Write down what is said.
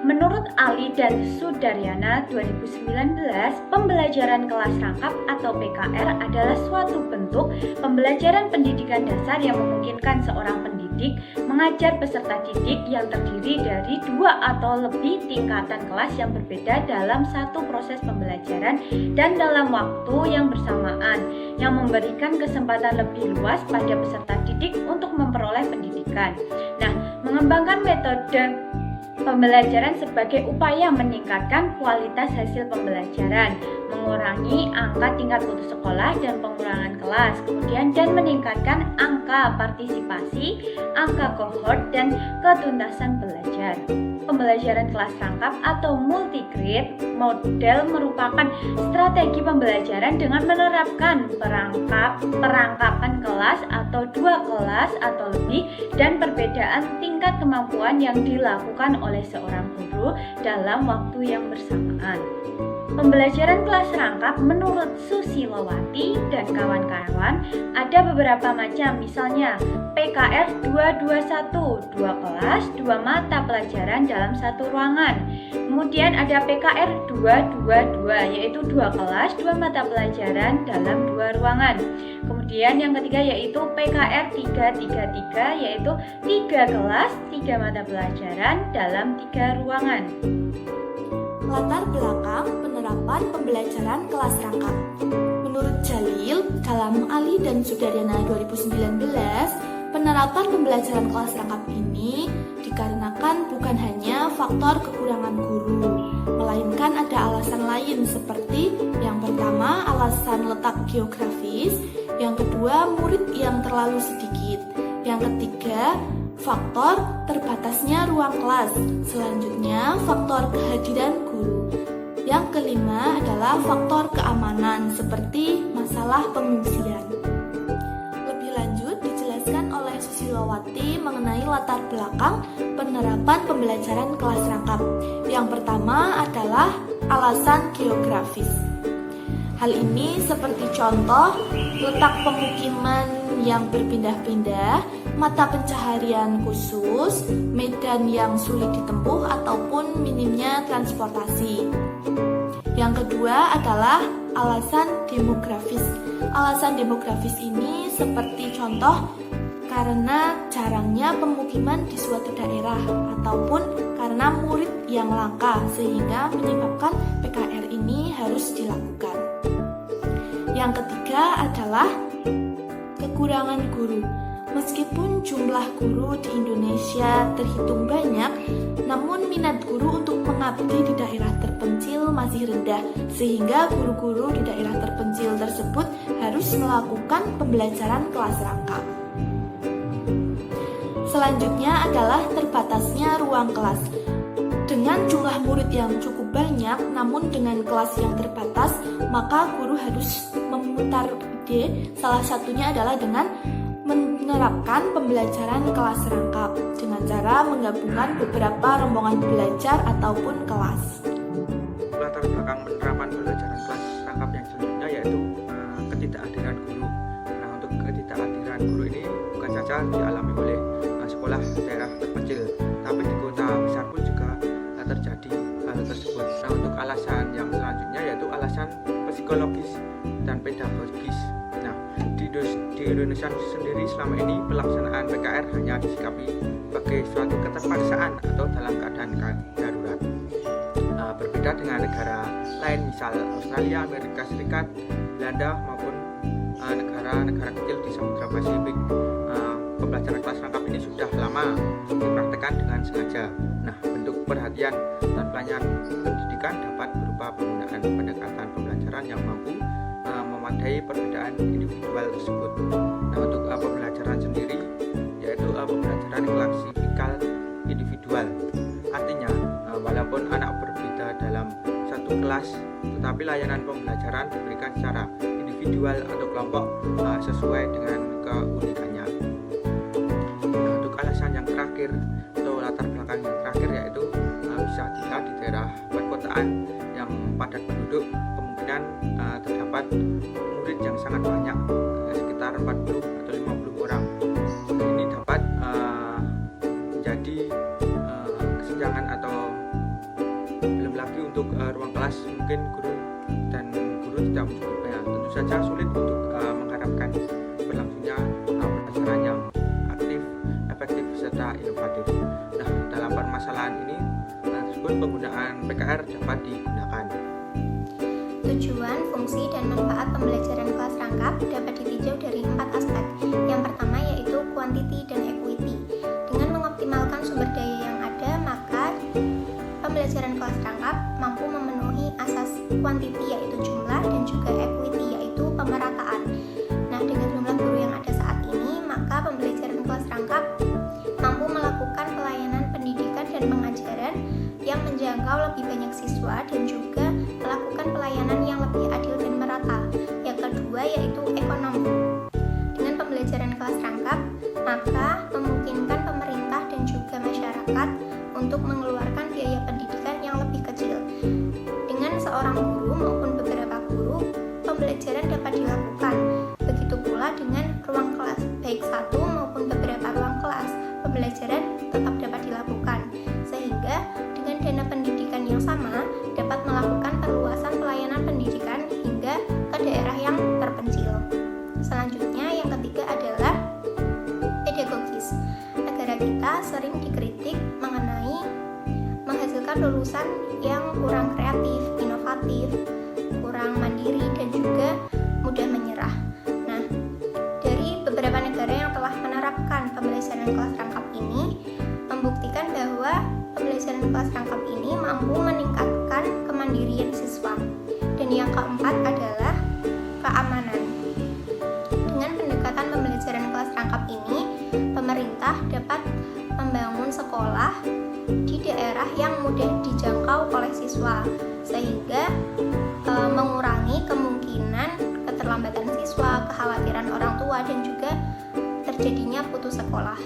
Menurut Ali dan Sudaryana 2019, pembelajaran kelas rangkap atau PKR adalah suatu bentuk pembelajaran pendidikan dasar yang memungkinkan seorang pendidik mengajar peserta didik yang terdiri dari 2 atau lebih tingkatan kelas yang berbeda dalam satu proses pembelajaran dan dalam waktu yang bersamaan, yang memberikan kesempatan lebih luas pada peserta didik untuk memperoleh pendidikan. Nah, mengembangkan metode pembelajaran sebagai upaya meningkatkan kualitas hasil pembelajaran, mengurangi angka tingkat putus sekolah dan pengurangan kelas, kemudian dan meningkatkan angka partisipasi, angka kohort, dan ketuntasan belajar. Pembelajaran kelas rangkap atau multi-grade model merupakan strategi pembelajaran dengan menerapkan perangkapan kelas atau 2 kelas atau lebih dan perbedaan tingkat kemampuan yang dilakukan oleh seorang guru dalam waktu yang bersamaan. Pembelajaran kelas rangkap menurut Susilowati dan kawan-kawan ada beberapa macam, misalnya PKR 221, 2 kelas, 2 mata pelajaran dalam satu ruangan. Kemudian ada PKR 222, yaitu 2 kelas, 2 mata pelajaran dalam 2 ruangan. Kemudian yang ketiga yaitu PKR 333, yaitu 3 kelas, 3 mata pelajaran dalam 3 ruangan. Latar belakang penerapan pembelajaran kelas rangkap. Menurut Jalil, dalam Ali dan Sudaryana 2019, penerapan pembelajaran kelas rangkap ini dikarenakan bukan hanya faktor kekurangan guru, melainkan ada alasan lain seperti yang pertama alasan letak geografis, yang kedua murid yang terlalu sedikit, yang ketiga faktor terbatasnya ruang kelas, selanjutnya faktor kehadiran guru. Yang kelima adalah faktor keamanan seperti masalah pengungsian. Lebih lanjut dijelaskan oleh Susilowati mengenai latar belakang penerapan pembelajaran kelas rangkap. Yang pertama adalah alasan geografis. Hal ini seperti contoh letak pemukiman yang berpindah-pindah, mata pencaharian khusus, medan yang sulit ditempuh, ataupun minimnya transportasi. Yang kedua adalah alasan demografis. Alasan demografis ini seperti contoh karena jarangnya pemukiman di suatu daerah, ataupun karena murid yang langka sehingga menyebabkan PKR ini harus dilakukan. Yang ketiga adalah kekurangan guru. Meskipun jumlah guru di Indonesia terhitung banyak, namun minat guru untuk mengabdi di daerah terpencil masih rendah, sehingga guru-guru di daerah terpencil tersebut harus melakukan pembelajaran kelas rangkap. Selanjutnya adalah terbatasnya ruang kelas. Dengan jumlah murid yang cukup banyak, namun dengan kelas yang terbatas, maka guru harus memutar ide. Salah satunya adalah dengan menerapkan pembelajaran kelas rangkap dengan cara menggabungkan beberapa rombongan belajar ataupun kelas. Latar belakang penerapan pembelajaran kelas rangkap yang selanjutnya yaitu ketidakhadiran guru. Nah, untuk ketidakhadiran guru ini bukan saja dialami oleh sekolah daerah terpencil, tapi di kota besar pun juga terjadi hal tersebut. Nah, untuk alasan yang selanjutnya yaitu alasan psikologis dan pedagogis. Nah, di Indonesia sendiri selama ini pelaksanaan PKR hanya disikapi sebagai suatu keterpaksaan atau dalam keadaan darurat. Berbeda dengan negara lain, misal Australia, Amerika Serikat, Belanda maupun negara-negara kecil di Samudra Pasifik. Pembelajaran kelas rangkap ini sudah lama dipraktekkan dengan sengaja. Nah, bentuk perhatian dan pelayanan pendidikan dapat berupa penggunaan pendekatan pembelajaran yang mampu memadai perbedaan individual tersebut. Nah, untuk pembelajaran sendiri yaitu pembelajaran klasikal individual. Artinya, walaupun anak berbeda dalam satu kelas, tetapi layanan pembelajaran diberikan secara individual atau kelompok sesuai dengan keunikannya. Nah, untuk alasan yang terakhir atau latar belakang yang terakhir yaitu bisa dilihat di daerah perkotaan yang padat penduduk, kemungkinan terdapat murid yang sangat banyak, sekitar 40 atau 50 orang. Ini dapat menjadi kesenjangan atau atau belum lagi untuk ruang kelas, mungkin guru tidak mencukupinya. Tentu saja sulit untuk mengharapkan berlangsungnya pelajaran yang aktif, efektif, serta inovatif. Nah, dalam permasalahan ini tersebut penggunaan PKR dapat digunakan. Tujuan, fungsi, dan manfaat pembelajaran kelas rangkap dapat ditinjau dari 4 aspek. Yang pertama yaitu quantity dan equity. Dengan mengoptimalkan sumber daya yang ada, maka pembelajaran kelas rangkap mampu memenuhi asas quantity yaitu jumlah dan juga equity yaitu pemerataan. Nah, dengan jumlah guru yang ada saat ini, maka pembelajaran kelas rangkap mampu melakukan pelayanan pendidikan dan pengajaran yang menjangkau lebih banyak siswa dan juga melakukan pelayanan yang lebih adil dan merata. Yang kedua yaitu ekonomi. Dengan pembelajaran kelas rangkap, maka memungkinkan pemerintah dan juga masyarakat untuk mengeluarkan biaya pendidikan yang lebih kecil. Dengan seorang guru maupun beberapa guru, pembelajaran dapat dilakukan. Begitu pula dengan ruang kelas, baik satu maupun beberapa ruang kelas, pembelajaran tetap dapat dilakukan. Sehingga dengan dana pendidikan yang sama dapat melakukan perluasan pelayanan pendidikan hingga ke daerah yang terpencil. Selanjutnya yang ketiga adalah pedagogis. Negara kita sering dikritik mengenai menghasilkan lulusan yang kurang kreatif, inovatif, kurang mandiri dan juga mudah menyerah. Nah, dari beberapa negara yang telah menerapkan pembelajaran kelas rangkap ini membuktikan bahwa pembelajaran kelas rangkap ini mampu meningkatkan kemandirian siswa. Dan yang keempat adalah keamanan. Dengan pendekatan pembelajaran kelas rangkap ini, pemerintah dapat membangun sekolah di daerah yang mudah dijangkau oleh siswa, sehingga mengurangi kemungkinan keterlambatan siswa, kekhawatiran orang tua, dan juga terjadinya putus sekolah.